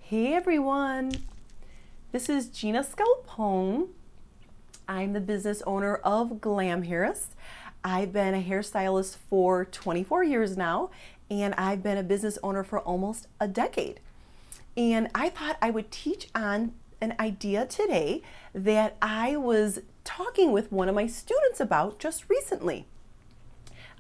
Hey everyone, this is Gina Scalpone. I'm the business owner of Glam Hairist. I've been a hairstylist for 24 years now, and I've been a business owner for almost a decade. And I thought I would teach on an idea today that I was talking with one of my students about just recently.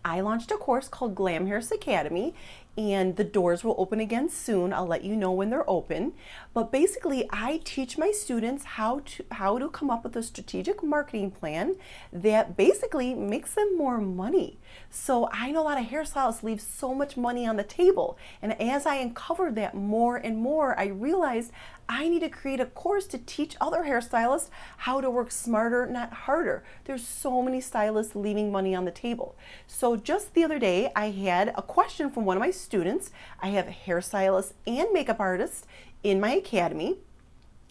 I launched a course called Glam Hairist Academy, and the doors will open again soon. I'll let you know when they're open. But basically, I teach my students how to come up with a strategic marketing plan that basically makes them more money. So I know a lot of hairstylists leave so much money on the table. And as I uncovered that more and more, I realized I need to create a course to teach other hairstylists how to work smarter, not harder. There's so many stylists leaving money on the table. So just the other day, I had a question from one of my students. I have hairstylists and makeup artists in my academy,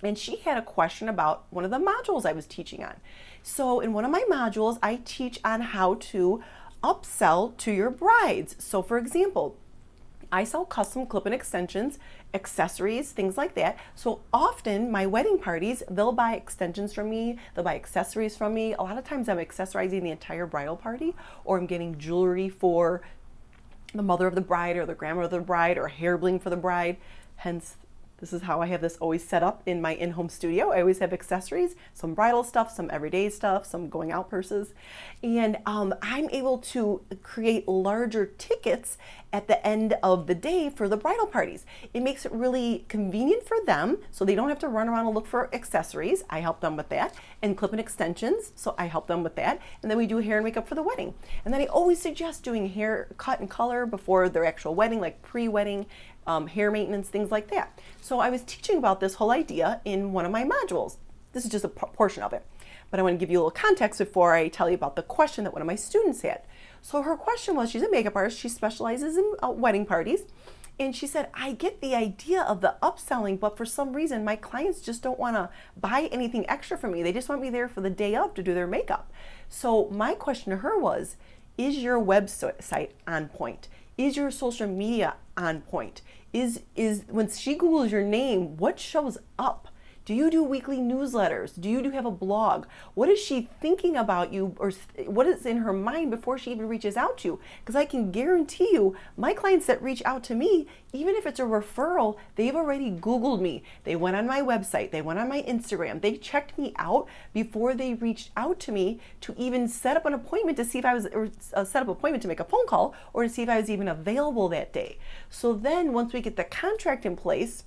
and she had a question about one of the modules I was teaching on. So in one of my modules, I teach on how to upsell to your brides. So for example, I sell custom clip-in extensions, accessories, things like that. So often my wedding parties, they'll buy extensions from me, they'll buy accessories from me. A lot of times I'm accessorizing the entire bridal party, or I'm getting jewelry for the mother of the bride or the grandmother of the bride, or hair bling for the bride. Hence, this is how I have this always set up in my in-home studio. I always have accessories, some bridal stuff, some everyday stuff, some going out purses. And I'm able to create larger tickets at the end of the day for the bridal parties. It makes it really convenient for them, so they don't have to run around and look for accessories. I help them with that. And clip-in extensions, so I help them with that. And then we do hair and makeup for the wedding. And then I always suggest doing hair cut and color before their actual wedding, like pre-wedding, hair maintenance, things like that. So I was teaching about this whole idea in one of my modules. This is just a portion of it. But I want to give you a little context before I tell you about the question that one of my students had. So her question was, she's a makeup artist, she specializes in wedding parties, and she said, I get the idea of the upselling, but for some reason my clients just don't want to buy anything extra from me. They just want me there for the day of to do their makeup. So my question to her was, is your website on point? Is your social media on point? Is when she Googles your name, what shows up? Do you do weekly newsletters? Do you have a blog? What is she thinking about you, or what is in her mind before she even reaches out to you? Because I can guarantee you, my clients that reach out to me, even if it's a referral, they've already Googled me. They went on my website, they went on my Instagram, they checked me out before they reached out to me to even set up an appointment to see if I was, or set up an appointment to make a phone call, or to see if I was even available that day. So then once we get the contract in place,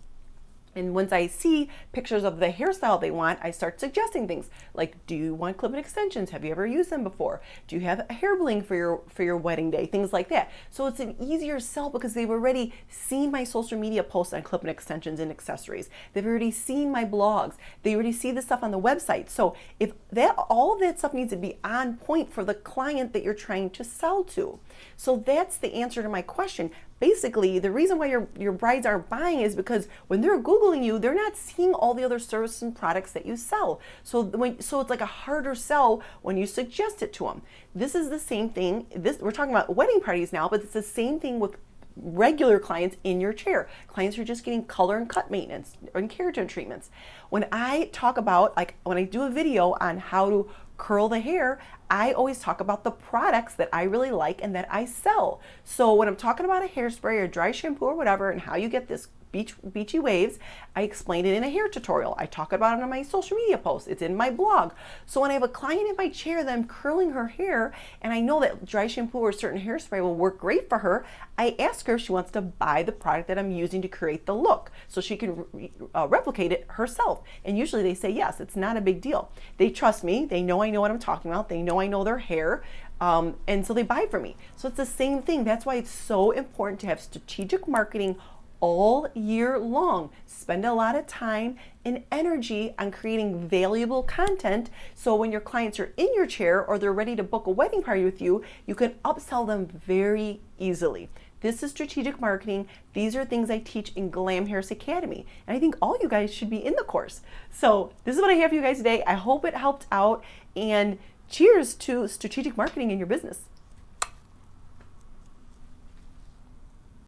and once I see pictures of the hairstyle they want, I start suggesting things like, do you want clip-in extensions? Have you ever used them before? Do you have a hair bling for your wedding day? Things like that. So it's an easier sell because they've already seen my social media posts on clip-in extensions and accessories. They've already seen my blogs. They already see the stuff on the website. So if that, all of that stuff needs to be on point for the client that you're trying to sell to. So that's the answer to my question. Basically, the reason why your brides aren't buying is because when they're Googling you, they're not seeing all the other services and products that you sell. So it's like a harder sell when you suggest it to them. This is the same thing. We're talking about wedding parties now, but it's the same thing with regular clients in your chair. Clients who are just getting color and cut maintenance and keratin treatments. When I talk about, like when I do a video on how to curl the hair, I always talk about the products that I really like and that I sell. So when I'm talking about a hairspray or dry shampoo or whatever and how you get this beachy waves, I explain it in a hair tutorial. I talk about it on my social media posts. It's in my blog. So when I have a client in my chair that I'm curling her hair and I know that dry shampoo or a certain hairspray will work great for her, I ask her if she wants to buy the product that I'm using to create the look so she can replicate it herself. And usually they say yes. It's not a big deal. They trust me. They know I know what I'm talking about. They know I know their hair. And so they buy from me. So it's the same thing. That's why it's so important to have strategic marketing all year long. Spend a lot of time and energy on creating valuable content so when your clients are in your chair or they're ready to book a wedding party with you, you can upsell them very easily. This is strategic marketing. These are things I teach in Glam Hairist Academy. And I think all you guys should be in the course. So this is what I have for you guys today. I hope it helped out, and cheers to strategic marketing in your business.